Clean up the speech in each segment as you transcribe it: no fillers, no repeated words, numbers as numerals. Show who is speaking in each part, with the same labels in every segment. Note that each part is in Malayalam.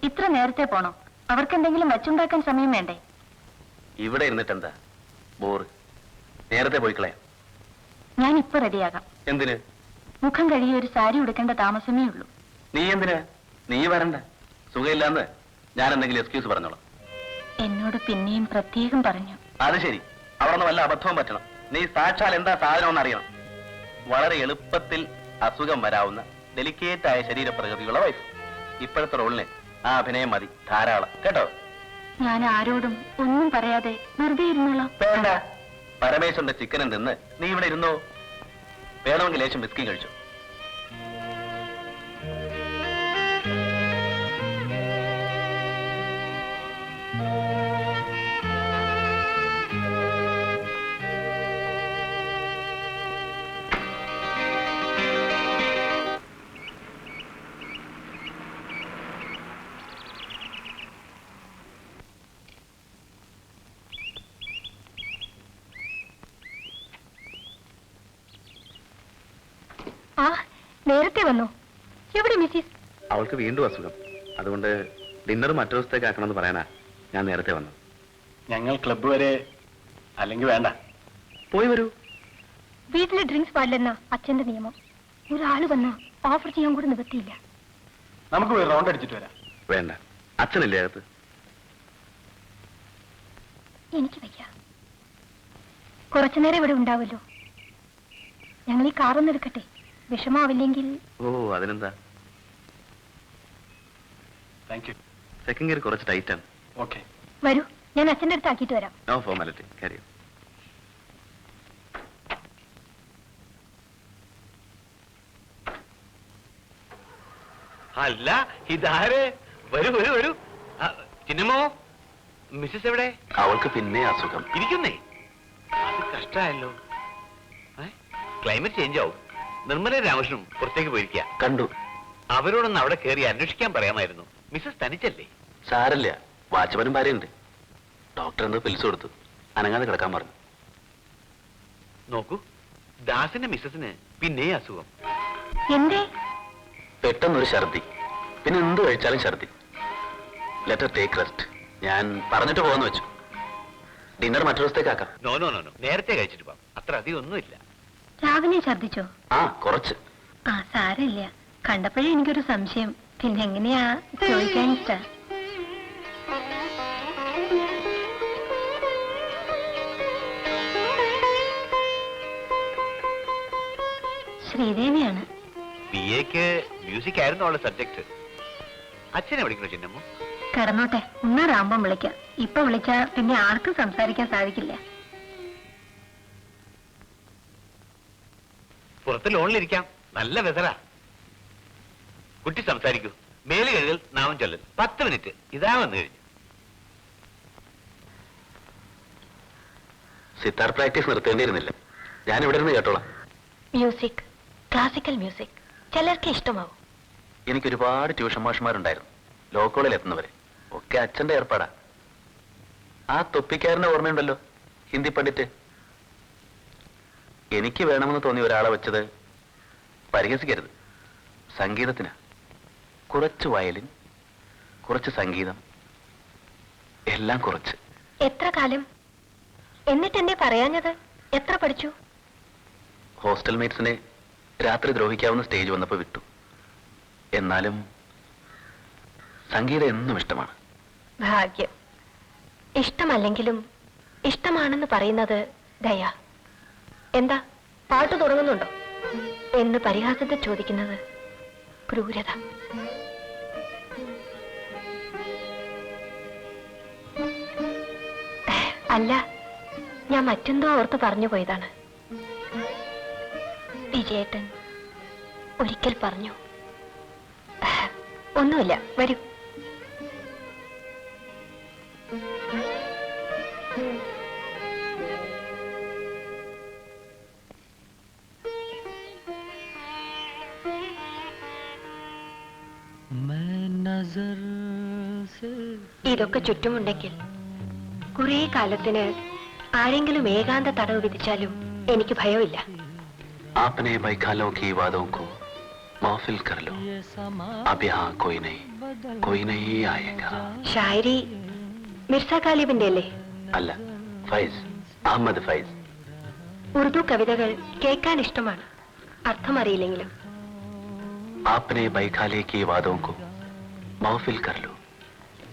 Speaker 1: ഇത്ര നേരത്തെ പോണോ? അവർക്ക് എന്തെങ്കിലും വച്ചുണ്ടാക്കാൻ സമയം വേണ്ടേ?
Speaker 2: ഇവിടെ ഇരുന്നിട്ടെന്താ ബോറ്? നേരത്തെ പോയി കളയാം.
Speaker 1: ഞാൻ ഇപ്പൊ റെഡിയാകാം.
Speaker 2: എന്തിന്?
Speaker 1: മുഖം കഴുകി ഒരു സാരി ഉടുക്കേണ്ട താമസമേ ഉള്ളൂ.
Speaker 2: നീ എന്തിനാ? നീ വരണ്ട. സുഖമില്ലാന്ന് ഞാൻ എന്തെങ്കിലും എക്സ്ക്യൂസ് പറഞ്ഞോളാം.
Speaker 1: എന്നോട് പിന്നെയും പ്രത്യേകം പറഞ്ഞു.
Speaker 2: അത് ശരി, അവിടെ നിന്ന് വല്ല അബദ്ധവും പറ്റണം. നീ സാക്ഷാൽ എന്താ സാധനമെന്ന് അറിയണം. വളരെ എളുപ്പത്തിൽ അസുഖം വരാവുന്ന ഡെലിക്കേറ്റ് ആയ ശരീരപ്രകൃതിയുള്ള വൈഫ്. ഇപ്പോഴത്തെ റോളിന് ആ അഭിനയം മതി, ധാരാളം. കേട്ടോ?
Speaker 1: ഞാൻ ആരോടും ഒന്നും പറയാതെ വെറുതെ ഇരുന്നോളാം.
Speaker 2: വേണ്ട, പരമേശ്വരന്റെ ചിക്കനും തിന്ന് നീ ഇവിടെ ഇരുന്നോ. വേണമെങ്കിൽ ലേശം ബിസ്കി കഴിച്ചു.
Speaker 1: നേരത്തെ വന്നോ? എവിടെ മിസ്സിസ്?
Speaker 2: അവൾക്ക് വീണ്ടും അസുഖം. അതുകൊണ്ട് ഡിന്നർ മറ്റൊരു ദിവസത്തേക്ക് ആക്കണമെന്ന് പറയാനാ ഞാൻ നേരത്തെ വന്നു.
Speaker 3: ഞങ്ങൾ ക്ലബ്ബ് വരെ, അല്ലെങ്കിൽ വേണ്ട.
Speaker 2: പോയി വരൂ.
Speaker 1: വീട്ടിലെ ഡ്രിങ്ക്സ് പാടില്ലെന്ന അച്ഛന്റെ നിയമം. ഒരാള് വന്ന് ഓഫർ ചെയ്യാൻ കൂടി നിവൃത്തിയില്ല.
Speaker 3: നമുക്ക് പോയി റൗണ്ട് അടിച്ചിട്ട് വരാം.
Speaker 2: വേണ്ട, അച്ഛനില്ലേ അകത്ത്?
Speaker 1: എനിക്ക് വയ്യ. കുറച്ചുനേരം ഇവിടെ ഉണ്ടാവല്ലോ. ഞങ്ങൾ ഈ കാറൊന്നും എടുക്കട്ടെ, വിഷമാവില്ലെങ്കിൽ.
Speaker 2: ഓ, അതിനെന്താ.
Speaker 3: Thank you.
Speaker 2: സെക്കൻഡ് ഗിയർ കുറച്ച് ടൈറ്റാണ്.
Speaker 3: ഓക്കെ,
Speaker 1: വരൂ, ഞാൻ അച്ഛൻ്റെ അടുത്ത് ആക്കിയിട്ട് വരാം.
Speaker 2: നോ ഫോർമാലിറ്റി, കാര്യം.
Speaker 4: അല്ല, ഇതാര്? വരൂ വരൂ വരൂ. ചിന്നമ്മോ, മിസ്സസ് എവിടെ?
Speaker 2: അവൾക്ക് പിന്നെ അസുഖം.
Speaker 4: ഇരിക്കുന്നേ. അത് കഷ്ടമായല്ലോ. ക്ലൈമറ്റ് ചേഞ്ച് ആവും. നിർമ്മല രാമകൃഷ്ണനും പുറത്തേക്ക് പോയിരിക്കുക.
Speaker 2: കണ്ടു.
Speaker 4: അവരോടൊന്ന് അവിടെ കയറി അന്വേഷിക്കാൻ പറയാമായിരുന്നു. മിസ്സസ് തനിച്ചല്ലേ?
Speaker 2: സാരല്ല, വാച്ച്മാനും ഭാര്യയുണ്ട്. ഡോക്ടർ എന്തോ പിൽസ് കൊടുത്തു, അനങ്ങാതെ കിടക്കാൻ പറഞ്ഞു.
Speaker 4: നോക്കൂ, ദാസിന്റെ മിസ്സസിന് പിന്നെ അസുഖം.
Speaker 1: എന്തേ?
Speaker 2: പെട്ടെന്നൊരു ഛർദി, പിന്നെ എന്ത് കഴിച്ചാലും ഛർദി. Letter take rest. ഞാൻ പറഞ്ഞിട്ട് പോകാന്ന് വെച്ചു. ഡിന്നർ മറ്റൊരു ദിവസത്തേക്ക് ആക്കാം.
Speaker 4: നോ നോ നോ നോ, നേരത്തെ കഴിച്ചിട്ട് പോവാം. അത്ര അധികം ഒന്നുമില്ല.
Speaker 1: രാവിലെ ഛർദിച്ചോ?
Speaker 2: ആ, കുറച്ച്.
Speaker 1: ആ, സാരമില്ല. കണ്ടപ്പോഴേ എനിക്കൊരു സംശയം. പിന്നെ എങ്ങനെയാ ചോദിക്കാൻ ഇഷ്ട? ശ്രീദേവിയാണ്.
Speaker 4: BA-ക്ക് മ്യൂസിക് ആയിരുന്നു അവളുടെ സബ്ജക്ട്. അച്ഛനെ വിളിക്കണോ ചിന്നമ്മോ?
Speaker 1: കിടന്നോട്ടെ, ഉണ്ണാറാകുമ്പം വിളിക്കാം. ഇപ്പൊ വിളിച്ചാ പിന്നെ ആർക്കും സംസാരിക്കാൻ സാധിക്കില്ല.
Speaker 4: പുറത്ത് ലോണിലിരിക്കാം. നല്ല വെതറാ. കുട്ടി സംസാരിക്കൂ. മേല് കഴുകൽ, നാമം ചൊല്ലൽ. 10 മിനിറ്റ്. ഇതാ വന്നു കഴിഞ്ഞു.
Speaker 2: സിത്താർ പ്രാക്ടീസ് നിർത്തേണ്ടിയിരുന്നില്ല. ഞാൻ ഇവിടെ നിന്ന് കേട്ടോളാം.
Speaker 1: മ്യൂസിക്, ക്ലാസിക്കൽ മ്യൂസിക് ചിലർക്ക് ഇഷ്ടമാവും.
Speaker 2: എനിക്ക് ഒരുപാട് ട്യൂഷൻ മാഷന്മാരുണ്ടായിരുന്നു, ലോ കോളേജിൽ എത്തുന്നവരെ. ഒക്കെ അച്ഛന്റെ ഏർപ്പാടാ. ആ തൊപ്പിക്കാരന്റെ ഓർമ്മയുണ്ടല്ലോ, ഹിന്ദി പണ്ഡിറ്റ്. എനിക്ക് വേണമെന്ന് തോന്നിയ ഒരാളെ വെച്ചത് പരിഹസിക്കരുത്. സംഗീതത്തിനാ. കുറച്ച് വയലിൻ, കുറച്ച് സംഗീതം, എല്ലാം കുറച്ച്.
Speaker 1: എത്ര കാലം? എന്നിട്ട് എന്നെ പറയാഞ്ഞത്? എത്ര പഠിച്ചു?
Speaker 2: ഹോസ്റ്റൽ മേറ്റ്സിനെ രാത്രി ദ്രോഹിക്കാവുന്ന സ്റ്റേജ് വന്നപ്പോൾ വിട്ടു. എന്നാലും സംഗീതം എന്നും ഇഷ്ടമാണ്.
Speaker 1: ഭാഗ്യം. ഇഷ്ടമല്ലെങ്കിലും ഇഷ്ടമാണെന്ന് പറയുന്നത് ദയ. എന്താ, പാട്ട് തുടങ്ങുന്നുണ്ടോ എന്ന് പരിഹാസത്തെ ചോദിക്കുന്നത് ക്രൂരത. അല്ല, ഞാൻ മറ്റെന്തോ ഓർത്ത് പറഞ്ഞു പോയതാണ്. വിജയേട്ടൻ ഒരിക്കൽ പറഞ്ഞു. ഒന്നുമില്ല, വരൂ. ഇതൊക്കെ ചുറ്റുമുണ്ടെങ്കിൽ കുറെ കാലത്തിന് ആരെങ്കിലും ഏകാന്ത തടവ് വിധിച്ചാലും എനിക്ക് ഭയമില്ല.
Speaker 2: आपने बैकालों की वादों को महफिल कर लो, अब यहाँ कोई नहीं. कोई नहीं आएगा.
Speaker 1: ഷായരി മിർസ ഗാലിബിന്റെ അല്ലേ?
Speaker 2: അല്ല, ഫൈസ്, അഹമ്മദ് ഫൈസ്.
Speaker 1: ഉറുദു കവിതകൾ കേൾക്കാൻ ഇഷ്ടമാണ്, അർത്ഥമറിയില്ലെങ്കിലും.
Speaker 2: आपने बैखाले की वादों को महफिल कर लो.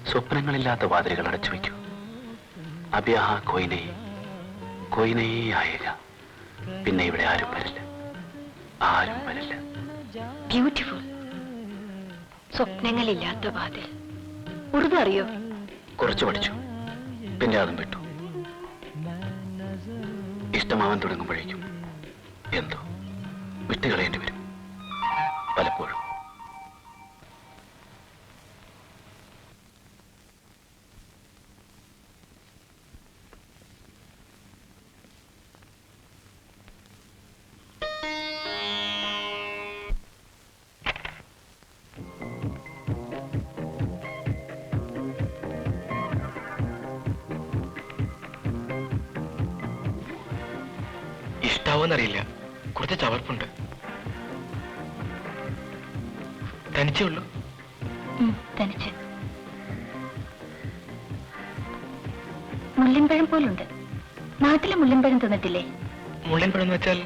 Speaker 2: സ്വപ്നങ്ങളില്ലാത്ത വാതിലുകൾ അടച്ചു വയ്ക്കൂ. अब यहाँ कोई नहीं आएगा. പിന്നെ ഇവിടെ ആരും വരില്ല, ആരും വരില്ല.
Speaker 1: ബ്യൂട്ടിഫുൾ. സ്വപ്നങ്ങളില്ലാത്ത വാതിൽ. ഉറുദു അറിയോ?
Speaker 2: കുറച്ച് പഠിച്ചു, പിന്നെ അതും വിട്ടു. ഇഷ്ടമാവാൻ തുടങ്ങുമ്പോഴേക്കും എന്തോ വിട്ടുകളയേണ്ടി വരും പലപ്പോഴും.
Speaker 3: ഇഷ്ടാവോന്നറിയില്ല, കുറച്ച് ചവർപ്പുണ്ട്. തനിച്ചേ ഉള്ളൂ?
Speaker 1: തനിച്ച്. മുള്ളിൻപഴം പോലുണ്ട്. നാട്ടിലെ മുള്ളിൻപഴം തിന്നിട്ടില്ലേ?
Speaker 3: മുള്ളിൻപഴം എന്ന് വെച്ചാൽ?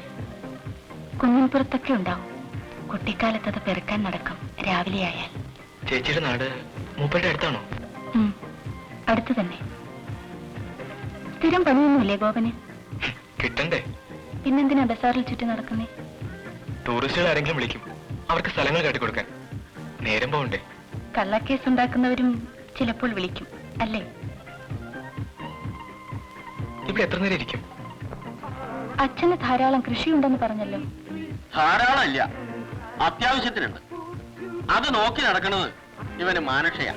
Speaker 1: കുന്നിൻപുറത്തൊക്കെ ഉണ്ടാവും. കുട്ടിക്കാലത്ത് അത് പെറുക്കാൻ നടക്കും രാവിലെ ആയാൽ.
Speaker 3: ചേച്ചിയുടെ നാട് മൂപ്പരുടെ അടുത്താണോ?
Speaker 1: അടുത്ത് തന്നെ. സ്ഥിരം പണിയൊന്നുമില്ലേ ഗോപന്?
Speaker 3: കിട്ടണ്ടേ?
Speaker 1: പിന്നെന്തിനാ ബസാറിൽ ചുറ്റി നടക്കുന്നേ?
Speaker 3: ടൂറിസ്റ്റുകൾ ആരെങ്കിലും വിളിക്കും, അവർക്ക് സ്ഥലങ്ങൾ കാട്ടിക്കൊടുക്കാൻ. നേരം പോകണ്ടേ?
Speaker 1: കള്ളക്കേസ് ഉണ്ടാക്കുന്നവരും ചിലപ്പോൾ വിളിക്കും അല്ലേ?
Speaker 3: ഇവിടെ എത്ര നേരം ഇരിക്കും?
Speaker 1: അച്ഛന് ധാരാളം കൃഷിയുണ്ടെന്ന് പറഞ്ഞല്ലോ.
Speaker 2: ധാരാളം ഇല്ല, അത്യാവശ്യത്തിനുണ്ട്. അത് നോക്കി നടക്കുന്നത് ഇവന് മാനക്ഷയാ.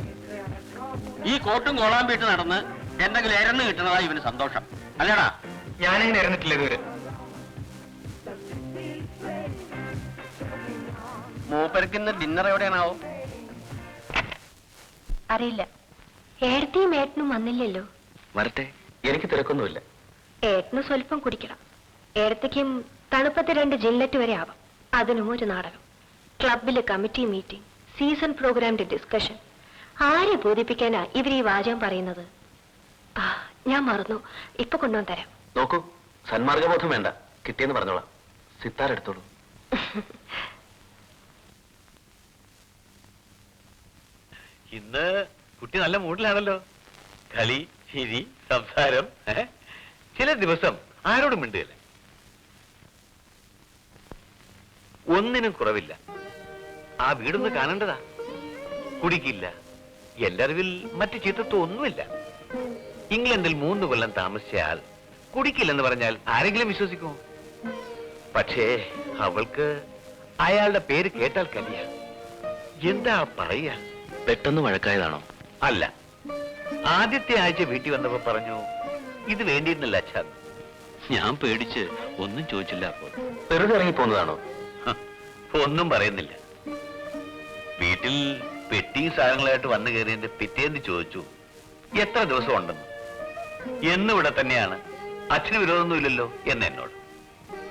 Speaker 2: ഈ കോട്ടും കോളാമ്പിട്ട് നടന്ന് എന്തെങ്കിലും എരന്ന് കിട്ടുന്നതാ ഇവന് സന്തോഷം, അല്ലേടാ?
Speaker 3: ഞാനങ്ങനെ ഇറങ്ങിട്ടില്ല ഇതുവരെ.
Speaker 2: മൂപ്പർക്ക് ഡിന്നർ എവിടെയാണാവോ?
Speaker 1: അറിയില്ല. ഏടത്തിയും ഏട്ടനും വന്നില്ലല്ലോ.
Speaker 2: വരട്ടെ, എനിക്ക് തിരക്കൊന്നുമില്ല.
Speaker 1: ഏട്ടന് സ്വല്പം കുടിക്കണം. ഏടത്തേക്കും തണുപ്പത്ത് 2 ജില്ലറ്റ് വരെ ആവാം. അതിനും ഒരു നാടകം, ക്ലബില് കമ്മിറ്റി മീറ്റിംഗ്, സീസൺ പ്രോഗ്രാമിന്റെ ഡിസ്കഷൻ. ആരെ ബോധിപ്പിക്കാനാ ഇവർ ഈ വാചകം പറയുന്നത്? ഞാൻ മറന്നു, ഇപ്പൊ കൊണ്ടുവന്ന് തരാം.
Speaker 2: നോക്കൂ, സന്മാർഗബോധം വേണ്ട, കിട്ടിയെന്ന് പറഞ്ഞോളാം. സിത്താർ എടുത്തോളൂ.
Speaker 4: ഇന്ന് കുട്ടി നല്ല മൂഡിലാണല്ലോ. കളി, ചിരി, സംസാരം. ചില ദിവസം ആരോടും മിണ്ടുകയില്ല. ഒന്നിനും കുറവില്ല. ആ വീടൊന്ന് കാണേണ്ടതാ. കുടിക്കില്ല. എന്റെ അറിവിൽ മറ്റു ചീത്തത്വം ഒന്നുമില്ല. ഇംഗ്ലണ്ടിൽ 3 കൊല്ലം താമസിച്ചയാൾ കുടിക്കില്ലെന്ന് പറഞ്ഞാൽ ആരെങ്കിലും വിശ്വസിക്കുമോ? പക്ഷേ അവൾക്ക് അയാളുടെ പേര് കേട്ടാൽ കലിയ. എന്താ പറയാ?
Speaker 2: പെട്ടെന്ന് വഴക്കായതാണോ?
Speaker 4: അല്ല, ആദ്യത്തെ ആഴ്ച വീട്ടിൽ വന്നപ്പോ പറഞ്ഞു ഇത് വേണ്ടിയിരുന്നില്ല അച്ഛാ. ഞാൻ പേടിച്ച് ഒന്നും ചോദിച്ചില്ല. അപ്പോൾ
Speaker 2: വെറുതെ ഇറങ്ങിപ്പോന്നതാണോ?
Speaker 4: ഒന്നും പറയുന്നില്ല. വീട്ടിൽ പെട്ടിയും സാധനങ്ങളായിട്ട് വന്നു കയറിയതിന്റെ പിറ്റേന്ന് ചോദിച്ചു എത്ര ദിവസം ഉണ്ടെന്ന്. എന്നും ഇവിടെ തന്നെയാണ്, അച്ഛന് വിരോധമൊന്നുമില്ലല്ലോ എന്ന് എന്നോട്.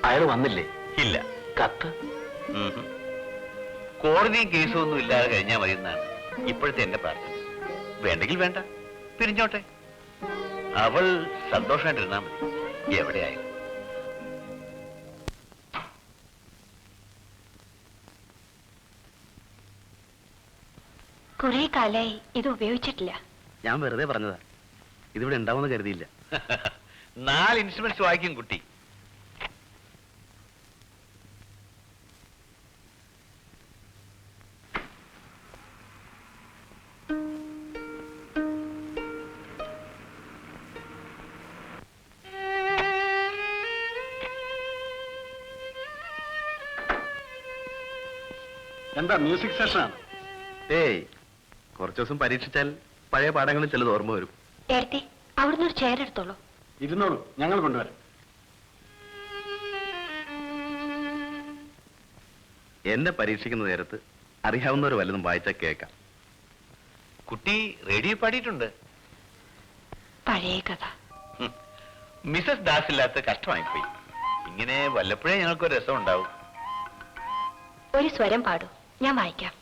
Speaker 2: അയാൾ വന്നില്ലേ?
Speaker 4: ഇല്ല.
Speaker 2: കത്ത്?
Speaker 4: കോടതിയും കേസും ഒന്നും ഇല്ലാതെ കഴിഞ്ഞാൽ മതി എന്നാണ് ഇപ്പോഴത്തെ എന്റെ പ്രാർത്ഥന. വേണ്ടെങ്കിൽ വേണ്ട, പിരിഞ്ഞോട്ടെ. അവൾ സന്തോഷമായിട്ടിരുന്നാ മതി എവിടെയായാലും.
Speaker 1: കുറെ കാലായി ഇത് ഉപയോഗിച്ചിട്ടില്ല.
Speaker 2: ഞാൻ വെറുതെ പറഞ്ഞതാ, ഇതിവിടെ ഉണ്ടാവുമെന്ന് കരുതിയില്ല.
Speaker 4: 4 ഇൻസ്ട്രുമെന്റ്സ് വായിക്കും കുട്ടി.
Speaker 3: എന്താ മ്യൂസിക് സെഷനാണ്?
Speaker 2: ഏയ്, കുറച്ചു ദിവസം പരീക്ഷിച്ചാൽ പഴയ പാഠങ്ങളിൽ ചിലത് ഓർമ്മ വരും.
Speaker 1: ഏടത്തി, അവിടുന്ന് ഒരു ചെയർ എടുത്തോളൂ.
Speaker 3: ഇരുന്നോളൂ, ഞങ്ങൾ കൊണ്ടുവരാം.
Speaker 2: എന്നെ പരീക്ഷിക്കുന്ന നേരത്ത് അറിയാവുന്നവർ വല്ലതും വായിച്ചാൽ കേൾക്കാം.
Speaker 4: കുട്ടി റേഡിയോ പാടിയിട്ടുണ്ട്.
Speaker 1: പഴയ കഥ.
Speaker 4: മിസസ് ദാസ് ഇല്ലാത്ത കഷ്ടമായിപ്പോയി. ഇങ്ങനെ വല്ലപ്പോഴേ ഞങ്ങൾക്കൊരു രസം ഉണ്ടാവും.
Speaker 1: ഒരു സ്വരം പാടൂ, ഞാൻ വായിക്കാം.